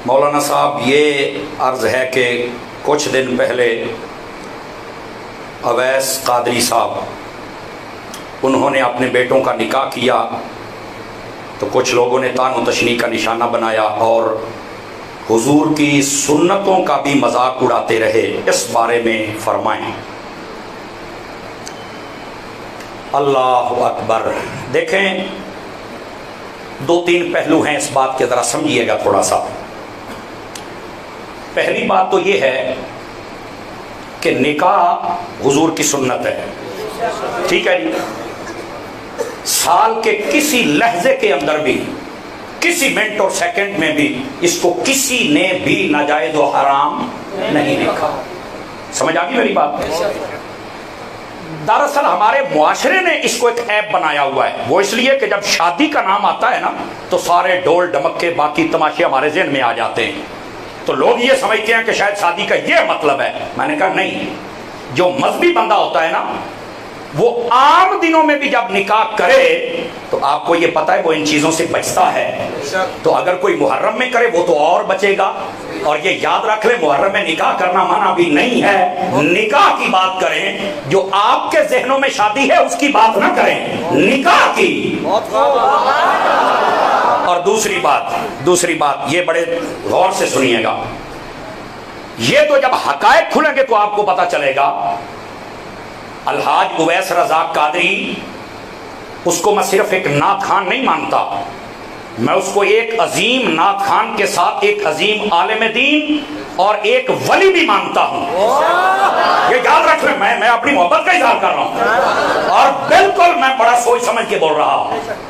مولانا صاحب یہ عرض ہے کہ کچھ دن پہلے اویس قادری صاحب انہوں نے اپنے بیٹوں کا نکاح کیا تو کچھ لوگوں نے طعن و تشنیع کا نشانہ بنایا اور حضور کی سنتوں کا بھی مذاق اڑاتے رہے، اس بارے میں فرمائیں۔ اللہ اکبر۔ دیکھیں، دو تین پہلو ہیں اس بات کے، ذرا سمجھیے گا تھوڑا سا۔ پہلی بات تو یہ ہے کہ نکاح حضور کی سنت ہے، ٹھیک ہے جی؟ سال کے کسی لحظے کے اندر بھی، کسی منٹ اور سیکنڈ میں بھی اس کو کسی نے بھی ناجائز و حرام نہیں دیکھا۔ سمجھ آگی میری بات؟ دراصل ہمارے معاشرے نے اس کو ایک عیب بنایا ہوا ہے، وہ اس لیے کہ جب شادی کا نام آتا ہے نا تو سارے ڈول ڈمکے باقی تماشے ہمارے ذہن میں آ جاتے ہیں، تو لوگ یہ سمجھتے ہیں کہ شاید شادی کا یہ مطلب ہے۔ میں نے کہا نہیں، جو مذہبی بندہ ہوتا ہے نا وہ عام دنوں میں بھی جب نکاح کرے تو آپ کو یہ پتہ ہے وہ ان چیزوں سے بچتا ہے، تو اگر کوئی محرم میں کرے وہ تو اور بچے گا۔ اور یہ یاد رکھ لیں، محرم میں نکاح کرنا منع بھی نہیں ہے، نکاح کی بات کریں، جو آپ کے ذہنوں میں شادی ہے اس کی بات نہ کریں، نکاح کی۔ اور دوسری بات یہ بڑے غور سے سنیے گا، یہ تو جب حقائق کھلیں گے تو آپ کو پتہ چلے گا۔ الحاج اویس رضا قادری، اس کو میں صرف ایک نعت خان نہیں مانتا، میں اس کو ایک عظیم نعت خان کے ساتھ ایک عظیم عالم دین اور ایک ولی بھی مانتا ہوں۔ یہ یاد رکھ لیں، میں اپنی محبت کا اظہار کر رہا ہوں اور بالکل میں بڑا سوچ سمجھ کے بول رہا ہوں۔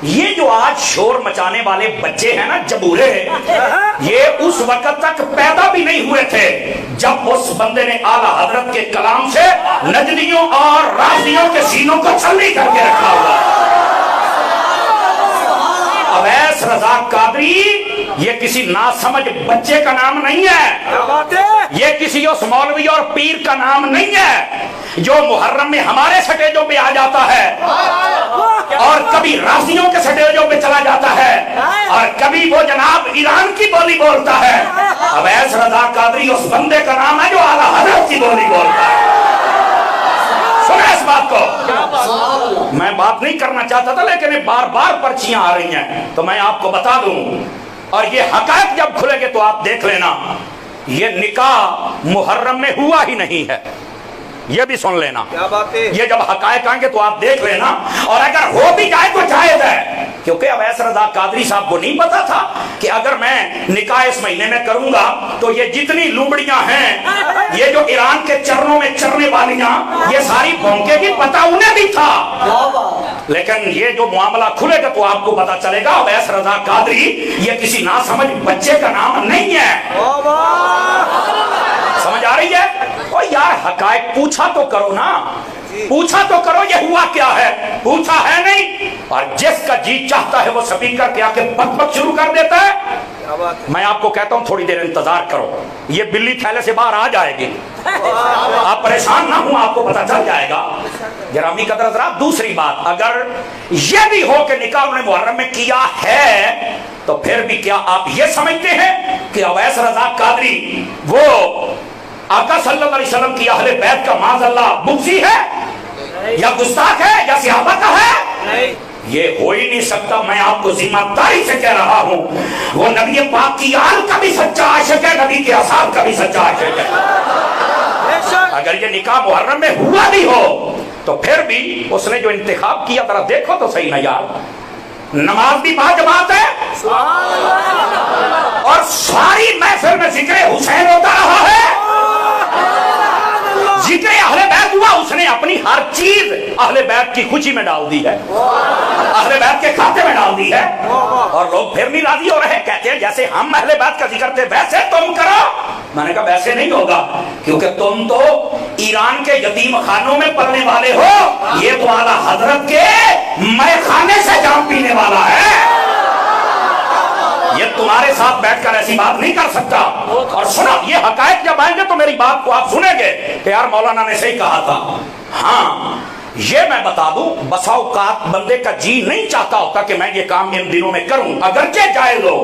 یہ جو آج شور مچانے والے بچے ہیں نا، جبورے، یہ اس وقت تک پیدا بھی نہیں ہوئے تھے جب اس بندے نے اعلیٰ حضرت کے کلام سے نجدیوں اور رافضیوں کے سینوں کو چھلنی کر کے رکھا ہوا۔ اویس رضا قادری یہ کسی ناسمجھ بچے کا نام نہیں ہے، یہ کسی اس مولوی اور پیر کا نام نہیں ہے جو محرم میں ہمارے سٹیجوں پہ آ جاتا ہے اور کبھی رافضیوں کے سٹیجوں پہ چلا جاتا ہے اور کبھی وہ جناب ایران کی بولی بولتا ہے۔ اویس رضا قادری اس بندے کا نام ہے جو اعلیٰ حضرت کی بولی بولتا ہے۔ سنیں اس بات کو، میں بات نہیں کرنا چاہتا تھا لیکن بار بار پرچیاں آ رہی ہیں تو میں آپ کو بتا دوں، اور یہ حقائق جب کھلیں گے تو آپ دیکھ لینا، یہ نکاح محرم میں ہوا ہی نہیں ہے، یہ بھی سن لینا۔ یہ جب حقائق آئیں گے تو آپ دیکھ لینا، اور اگر ہو بھی جائے تو جائز ہے، کیونکہ اویس رضا قادری صاحب کو نہیں پتا تھا کہ اگر میں نکاح اس مہینے میں کروں گا تو یہ جتنی لومڑیاں ہیں، یہ جو ایران کے چرنوں میں چرنے والیاں، یہ ساری بھونکے بھی پتا انہیں بھی تھا۔ لیکن یہ جو معاملہ کھلے گا تو آپ کو پتا چلے گا اویس رضا قادری یہ کسی ناسمجھ بچے کا نام نہیں ہے۔ سمجھ آ رہی ہے؟ او یار، حقائق پوچھا تو کرو نا، پوچھا تو کرو یہ ہوا کیا ہے، پوچھا ہے نہیں، اور جس کا جی چاہتا ہے وہ سپیکر کے آکے بک بک شروع کر دیتا ہے۔ میں آپ کو کہتا ہوں تھوڑی دیر انتظار کرو، یہ بلی تھیلے سے باہر آ جائے گی، آپ پریشان نہ ہوں، آپ کو پتہ چل جائے گا۔ گرامی قدر حضرات، دوسری بات، اگر یہ بھی ہو کہ نکاح انہوں نے محرم میں کیا ہے تو پھر بھی کیا آپ یہ سمجھتے ہیں کہ اویس رضا قادری وہ آقا صلی اللہ علیہ وسلم کی اہل بیت کا معاذ اللہ بغضی ہے یا گستاخ ہے یا صحابہ کا ہے؟ یہ ہو ہی نہیں سکتا۔ میں آپ کو ذمہ داری سے کہہ رہا ہوں، وہ نبی پاک کی آل کا بھی سچا عاشق ہے، نبی کے اصحاب کا بھی سچا عاشق ہے۔ اگر یہ نکاح محرم میں ہوا بھی ہو تو پھر بھی اس نے جو انتخاب کیا ذرا دیکھو تو صحیح نہ یار، نماز بھی با جماعت ہے اور ساری محفل میں ذکر حسین ہوتا رہا ہے، ذکر اہل بیت ہوا، اس نے اپنی ہر چیز اہل بیت کی خوشی میں ڈال دی ہے، اہل بیت کے کھاتے میں ڈال دی ہے، اور لوگ پھر نہیں راضی ہو رہے، کہتے ہیں جیسے ہم اہل بیت کا ذکر تھے ویسے تم کرو۔ میں نے کہا ویسے نہیں ہوگا، کیونکہ تم تو ایران کے یتیم خانوں میں پلنے والے ہو، یہ تو اعلیٰ حضرت کے مے خانے سے جام پینے والا ہے، یہ تمہارے ساتھ بیٹھ کر ایسی بات نہیں کر سکتا۔ اور سنا، یہ حقائق جب آئیں گے تو میری بات کو آپ سنیں گے کہ یار مولانا نے صحیح کہا تھا۔ ہاں، ये मैं बता दूं, बसा औकात बंदे का जी नहीं चाहता होता कि मैं ये काम इन दिनों में करूं, अगरचे जायज हो,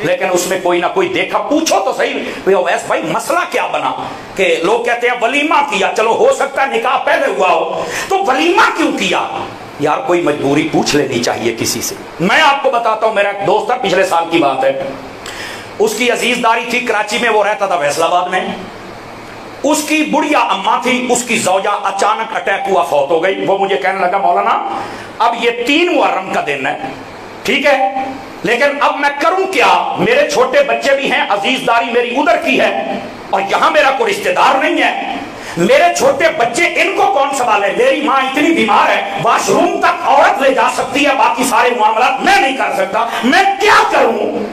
लेकिन उसमें कोई ना कोई देखा। पूछो तो सही वैस भाई मसला क्या बना कि लोग कहते हैं वलीमा किया, चलो हो सकता है निकाह पहले हुआ हो, तो वलीमा क्यों किया? यार कोई मजबूरी पूछ लेनी चाहिए किसी से। मैं आपको बताता हूं, मेरा एक दोस्त था, पिछले साल की बात है, उसकी अजीजदारी थी कराची में, वो रहता था फैसलाबाद में। उसकी बुढ़िया अम्मा थी, उसकी जौजा अचानक अटैक हुआ, फौत हो गई। वो मुझे कहने लगा मौलाना अब ये 3 मुहर्रम का दिन है, ठीक है, लेकिन अब मैं करूं क्या? मेरे छोटे बच्चे भी हैं, अजीजदारी मेरी उधर की है और यहां मेरा कोई रिश्तेदार नहीं है, मेरे छोटे बच्चे इनको कौन संभाले? मेरी माँ इतनी बीमार है, वॉशरूम तक औरत ले जा सकती है, बाकी सारे मामला मैं नहीं कर सकता, मैं क्या करूं?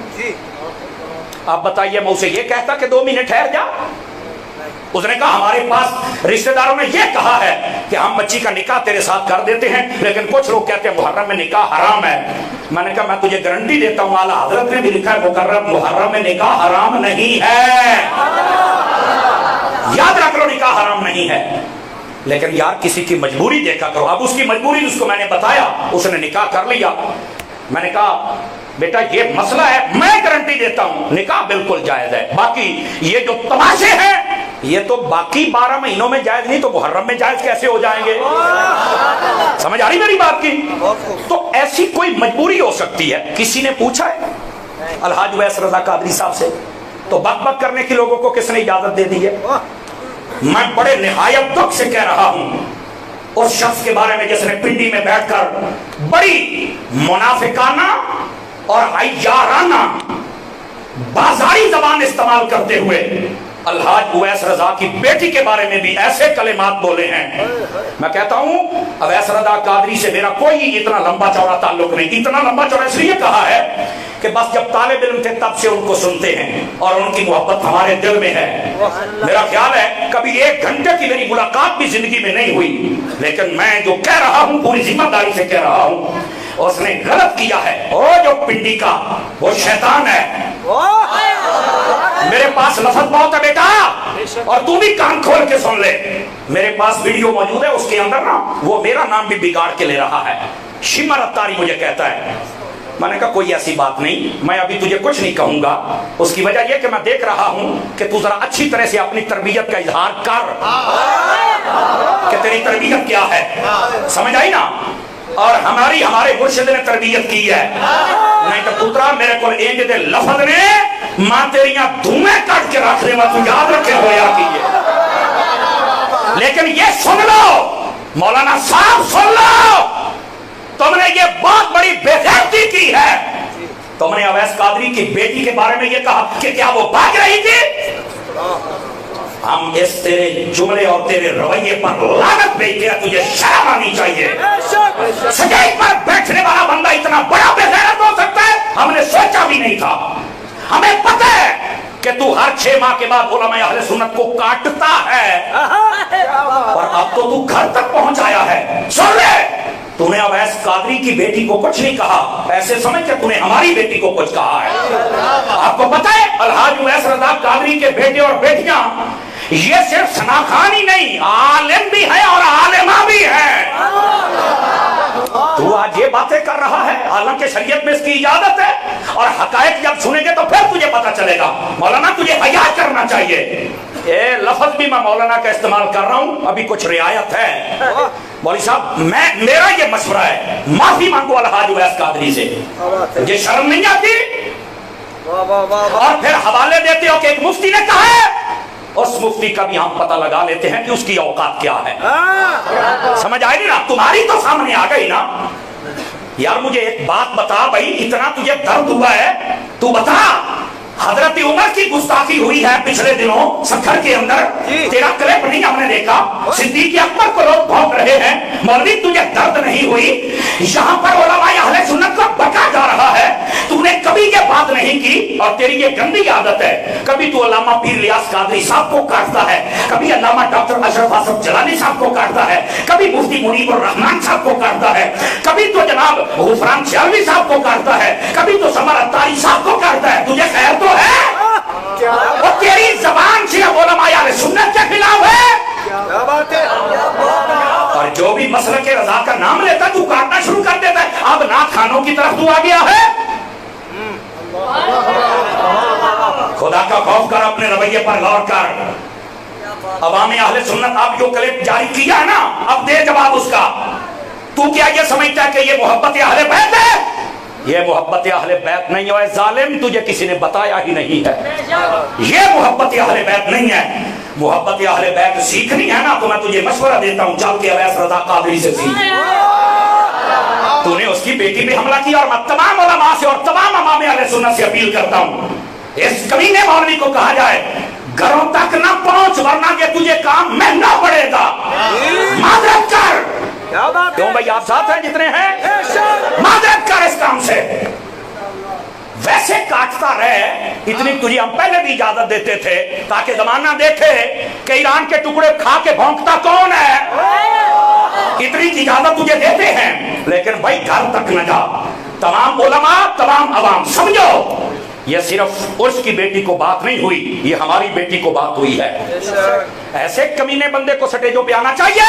आप बताइए, मैं उसे ये कहता कि 2 महीने ठहर जा? उसने कहा हमारे पास रिश्तेदारों ने यह कहा है कि हम बच्ची का निकाह तेरे साथ कर देते हैं, लेकिन कुछ लोग कहते हैं मुहर्रम में निकाह हराम है। मैंने कहा मैं तुझे गारंटी देता हूं, आला हजरत ने भी लिखा है मुहर्रम में निकाह हराम नहीं है, याद रख लो, निकाह हराम नहीं है। लेकिन यार किसी की मजबूरी देखा करो। अब उसकी मजबूरी उसको मैंने बताया, उसने निकाह कर लिया। मैंने कहा बेटा ये मसला है, मैं गारंटी देता हूं निकाह बिल्कुल जायज है, बाकी ये जो तमाशे हैं ये तो बाकी 12 महीनों में जायज नहीं तो मुहर्रम में जायज कैसे हो जाएंगे? समझ आ रही मेरी बात की? तो ऐसी कोई मजबूरी हो सकती है। किसी ने पूछा है अलहाज उवैस रजा कादरी साहब से, तो बक बक करने के लोगों को किसने इजाजत दे दी है? मैं बड़े निहायत दुख से कह रहा हूं उस शख्स के बारे में जिसने पिंडी में बैठकर बड़ी मुनाफिकाना और अय्याराना बाजारी जबान इस्तेमाल करते हुए अलहाज उवैस रजा की बेटी के बारे में भी ऐसे कलेमात बोले हैं। मैं कहता हूं उवैस रजा कादरी से मेरा कोई इतना लंबा चौड़ा ताल्लुक नहीं। इतना लंबा चौड़ा इसलिए कहा है कि बस जब तालिब इल्म थे तब से उनको सुनते हैं और उनकी मोहब्बत हमारे दिल में है। मेरा ख्याल है कभी 1 घंटे की मेरी मुलाकात भी जिंदगी में नहीं हुई, लेकिन मैं जो कह रहा हूं पूरी जिम्मेदारी से कह रहा हूं, उसने गलत किया है। और जो पिंडी का वो शैतान है। मेरे पास लफ्ज बहुत है बेटा, और तू भी कान खोल के सुन ले। मेरे पास वीडियो मौजूद है, उसके अंदर ना वो मेरा नाम भी बिगाड़ के ले रहा है। शिमर अत्तारी मुझे कहता है। मैंने कहा कोई ऐसी बात नहीं, मैं अभी तुझे कुछ नहीं कहूंगा। उसकी वजह यह कि मैं देख रहा हूं कि तू जरा अच्छी तरह से अपनी तरबियत का इजहार कर कि तेरी तरबियत क्या है, समझ आई ना? और हमारे मुर्शिद ने तरबियत की है, नहीं तो पुत्रा मेरे को इंज दे लफज ने मां तेरियां धुएं काट के रख देवा, तू याद रखे हो या की है। लेकिन ये सुन लो मौलाना साहब, सुन लो, तुमने ये बहुत बड़ी बेइज्जती की है। तुमने अवैस कादरी की बेटी के बारे में ये कहा कि क्या वो भाग रही थी? हम इस तेरे जुमले और तेरे रवैये पर लानत भेजते हैं, तुझे शर्म आनी चाहिए। सजाई पर बैठने वाला बंदा इतना बड़ा बेगैरत हो सकता है, हमने सोचा भी नहीं था। हमें पता है कि तू हर 6 माह के बाद उलमा अहले सुन्नत को काटता है, और अब तो तू घर तक पहुंच आया है। सुन ले, तूने अवैस कादरी की बेटी को कुछ नहीं कहा, ऐसे समझ के तूने हमारी बेटी को कुछ कहा है। आपको पता है अलहाज उवैस रजा कादरी के बेटे और बेटियां ये सिर्फ सनाखान ही नहीं, आलिम भी है और आलिमा भी है। तू आज ये बातें कर रहा है, हालांकि शरीयत में इसकी इजाजत है, और हकायक जब सुनेंगे तो फिर तुझे पता चलेगा। मौलाना तुझे हया करना चाहिए। ये लफ्ज भी मैं मौलाना का इस्तेमाल कर रहा हूं, अभी कुछ रियायत है। मौलवी साहब मेरा ये मशवरा है, माफी मांगो अलहाज उवैस कादरी से, मुझे शर्म नहीं आती? और फिर हवाले देते हो कि एक मुफ्ती ने कहा है, उस मुफ्ती का भी हम पता लगा लेते हैं कि उसकी औकात क्या है। समझ आएगी ना? तुम्हारी तो सामने आ गई ना। यार मुझे एक बात बता भाई, इतना तुझे दर्द हुआ है, तू बता। हजरत उमर की गुस्ताखी हुई है पिछले दिनों सखर के अंदर, तेरा क्लिप नहीं हमने देखा। सिद्दीक अकबर को लोग भौंक रहे हैं, मौलवी तुझे दर्द नहीं हुई? यहाँ पर उलमा अहले सुन्नत को बका जा रहा है, तूने कभी ये बात नहीं की। और तेरी ये गंदी आदत है, कभी तू अल्लामा पीर इलियास कादरी साहब को काटता है, कभी अल्लामा डॉक्टर अशरफ आसफ जलाली साहब को काटता है, कभी मुफ्ती मुनीबुर रहमान साहब को काटता है, कभी तो जनाब गुफरान सियालवी साहब को काटता है, कभी तो समर अत्तारी साहब को काटता है। तुझे खैर तो है? वो तेरी जबान से उलमा अहले सुन्नत के खिलाफ है। और जो भी भी मसलक रजा का नाम लेता तू काटना शुरू कर देता है। अब नाथ खानों की तरफ तू आ गया है। खुदा का खौफ कर, अपने रवैये पर गौर कर। अवाम अहले सुन्नत आप जो क्लिप जारी किया है ना, अब दे जवाब उसका। तू क्या ये समझता है कि ये मोहब्बत अहले बैत है? ये मोहब्बत अहले बैत नहीं है जालिम, तुझे किसी ने बताया ही नहीं है। ये मोहब्बत अहले बैत नहीं है। मोहब्बत अहले बैत सीखनी है ना तो मैं तुझे मशवरा देता हूँ, चल के अवैस रजा कादरी से सीख। तूने उसकी बेटी पे हमला किया और मैं तमाम उलमा से और तमाम इमाम अहले सुन्नत से अपील करता हूँ, इस कमीने मौलवी को कहा जाए घरों तक ना पहुंच, वरना ये तुझे काम महंगा पड़ेगा। मादरत कर। क्यों भाई आप साथ हैं जितने हैं, मादरत कर इस काम से। वैसे काटता रहे, इतनी तुझे हम पहले भी इजाजत देते थे ताकि जमाना देखे कि ईरान के टुकड़े खा के भौंकता कौन है। इतनी इजाजत तुझे देते हैं, लेकिन भाई घर तक न जा। तमाम उलमा तमाम अवाम समझो, ये सिर्फ उर्स की बेटी को बात नहीं हुई, ये हमारी बेटी को बात हुई है। ऐसे कमीने बंदे को स्टेजों पे आना चाहिए।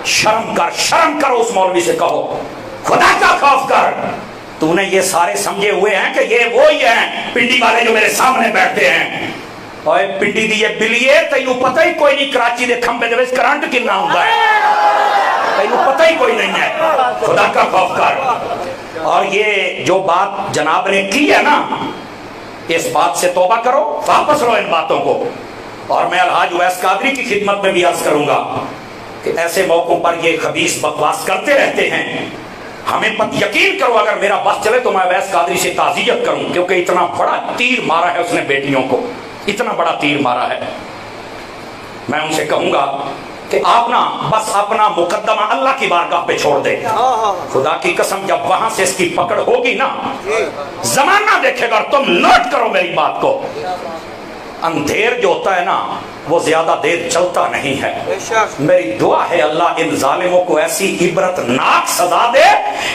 शर्म करो, उस मौलवी से कहो खुदा का खौफ कर। तूने ये सारे समझे हुए हैं कि ये वो ही हैं पिंडी वाले जो मेरे सामने बैठते हैं। और पिंडी दी ये बिलिए तेनू पता ही कोई नहीं कराची के खंबे दे करंट कितना होता है, तेनू पता ही कोई नहीं है। खुदा का खौफ कर। और ये जो बात जनाब ने की है ना, इस बात से तौबा करो, वापस लो इन बातों को। और मैं अलहाज उवैस कादरी की खिदमत में भी अर्ज करूंगा कि ऐसे मौकों पर ये खबीस बकवास करते रहते हैं। हमें पत यकीन करो, अगर मेरा बस चले तो मैं उवैस कादरी से ताज़ियत करूं, क्योंकि इतना बड़ा तीर मारा है उसने बेटियों को, इतना बड़ा तीर मारा है। मैं उनसे कहूंगा कि आप ना बस अपना मुकद्दमा अल्लाह की बारगाह पे छोड़ दे। खुदा की कसम, जब वहां से इसकी पकड़ होगी ना, जमाना देखेगा। और तुम नोट करो मेरी बात को, अंधेर जो होता है ना वो ज्यादा देर चलता नहीं है। मेरी दुआ है अल्लाह इन जालिमों को ऐसी इबरतनाक सजा दे,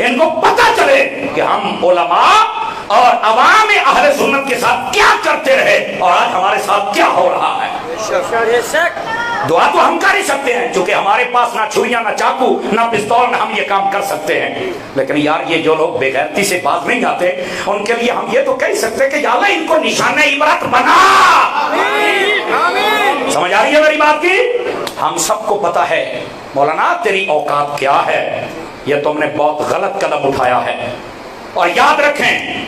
इनको पता चले कि हम उलमा और अवाम अहले सुन्नत के साथ क्या करते रहे और आज हमारे साथ क्या हो रहा है। दुआ तो हम कर ही सकते हैं, क्योंकि हमारे पास ना छुरियां, ना चाकू, ना पिस्तौल, ना हम ये काम कर सकते हैं। लेकिन यार ये जो लोग बेगैरती से बात नहीं आते, उनके लिए हम ये तो कह सकते हैं कि या अल्लाह इनको निशाने इबरत बना। समझ आ रही है मेरी बात की? हम सबको पता है मौलाना तेरी औकात क्या है, ये तुमने बहुत गलत कदम उठाया है। और याद रखें,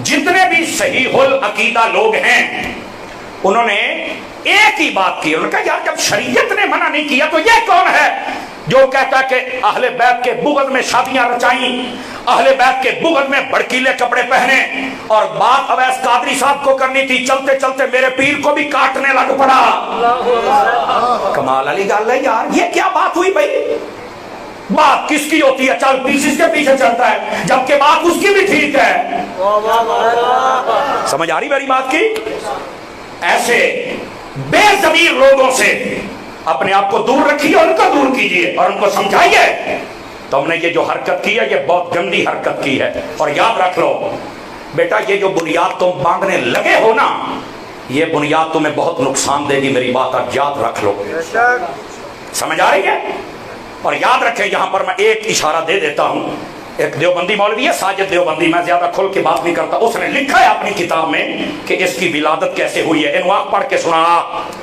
जितने भी सहीहुल अकीदा लोग हैं उन्होंने एक ही बात की, उन्होंने कहा यार जब शरीयत ने मना नहीं किया तो ये कौन है जो कहता कि अहले बैत के बुग़्ज़ में शादियां रचाई, अहले बैत के बुग़्ज़ में भड़कीले कपड़े पहने। और बात अवैस कादरी साहब को करनी थी, चलते चलते मेरे पीर को भी काटने लग पड़ा। कमाल वाली गल है यार, ये क्या बात हुई भाई? बात किसकी होती है? चल पीछे के पीछे चलता है, जबकि बात उसकी भी ठीक है। समझ आ रही मेरी बात की? ऐसे बेज़मीर लोगों से अपने आप को दूर रखिए, उनको दूर कीजिए और उनको समझाइए तुमने ये जो हरकत की है ये बहुत गंदी हरकत की है। और याद रख लो बेटा, ये जो बुनियाद तुम बांधने लगे हो ना, ये बुनियाद तुम्हें बहुत नुकसान देगी। मेरी बात आप याद रख लो। समझ आ रही है? और याद रखें, यहां पर मैं एक इशारा दे देता हूं। एक देवबंदी मौलवी है साजिद देवबंदी, मैं ज्यादा खुल के बात नहीं करता, उसने लिखा है अपनी किताब में कि इसकी विलादत कैसे हुई है। इनवाक पढ़ के सुना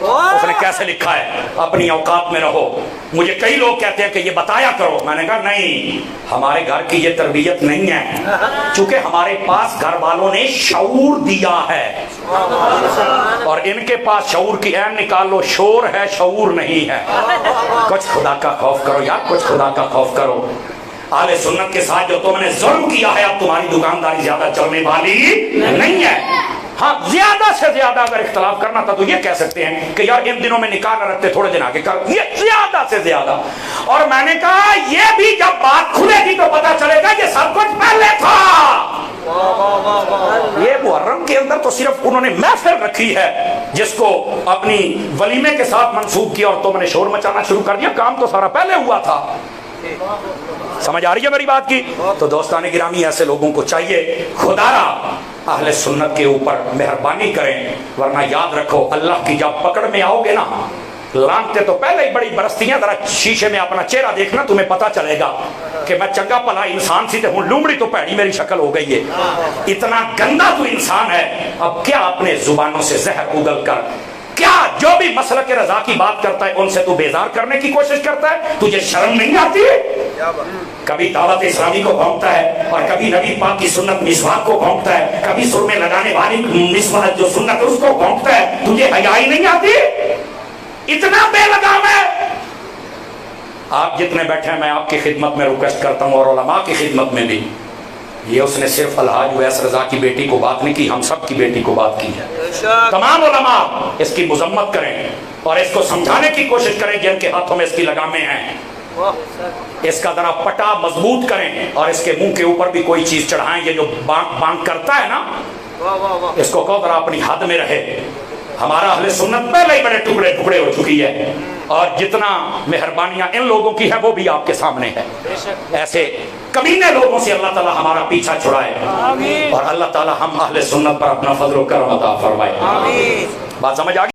उसने कैसे लिखा है। अपनी औकात में रहो। मुझे कई लोग कहते हैं कि ये बताया करो, मैंने कहा नहीं, हमारे घर की ये तरबियत नहीं है, चूंकि हमारे पास घर वालों ने शऊर दिया है और इनके पास शऊर की ऐन निकाल लो, शोर है शऊर नहीं है। कुछ खुदा का खौफ करो यार, कुछ खुदा का खौफ करो। आले सुन्नत के साथ जो तुमने जुल्म किया है, अब तुम्हारी दुकानदारी ज्यादा चलने वाली नहीं है। हाँ, ज्यादा से ज्यादा अगर इख्तलाफ करना था तो ये कह सकते हैं कि यार इन दिनों में निकाह न रखते, थोड़े दिन आगे कर, ये ज्यादा से ज्यादा। और मैंने कहा ये भी जब बात खुलेगी तो पता चलेगा ये सब कुछ पहले था। ये मुहर्रम के अंदर तो सिर्फ उन्होंने महफिल रखी है जिसको अपनी वलीमे के साथ मंसूब किया और तुमने शोर मचाना शुरू कर दिया। काम तो सारा पहले हुआ था। समझ आ रही है मेरी बात की? तो दोस्तान गिरामी, ऐसे लोगों को चाहिए खुदारा अहले सुन्नत के ऊपर मेहरबानी करें, वरना याद रखो अल्लाह की जब पकड़ में आओगे ना लानते तो पहले ही बड़ी बरसती हैं, जरा शीशे में अपना चेहरा देखना, तुम्हें पता चलेगा कि मैं चंगा भला इंसान सी, हूं लूमड़ी तो भैड़ी मेरी शक्ल हो गई है। इतना गंदा तू इंसान है। अब क्या अपने जुबानों से जहर उगल कर, क्या जो भी मसलक के रजा की बात करता है उनसे तू बेजार करने की कोशिश करता है? तुझे शर्म नहीं आती? कभी दावत इस्लामी को भौंकता है और कभी नबी पाक की सुन्नत मिसवाक को भौंकता है, कभी सुरमे लगाने वाली मिसवाक जो सुन्नत है उसको भौंकता है। तुझे हया ही नहीं आती? इतना बेलगाम है। आप जितने बैठे हैं मैं आपकी खिदमत में रिक्वेस्ट करता हूं और उलमा की खिदमत में भी, ये उसने सिर्फ अलहाज उवैस रजा की बेटी को बात नहीं की, हम सब की बेटी को बात की है। तमाम उलमा इसकी मुजम्मत करें और इसको समझाने की कोशिश करें जिनके हाथों में इसकी लगामें हैं। इसका जरा पटा मजबूत करें और इसके मुंह के ऊपर भी कोई चीज चढ़ाएं। ये जो बांक बांक करता है ना, इसको कहो जरा अपनी हद में रहे। हमारा अहले सुन्नत पहले ही बड़े टुकड़े टुकड़े हो चुकी है और जितना मेहरबानियां इन लोगों की है वो भी आपके सामने है। ऐसे कमीने लोगों से अल्लाह ताला हमारा पीछा छुड़ाए और अल्लाह ताला हम अहले सुन्नत पर अपना फजल व करम अता फरमाए। बात समझ आ गई?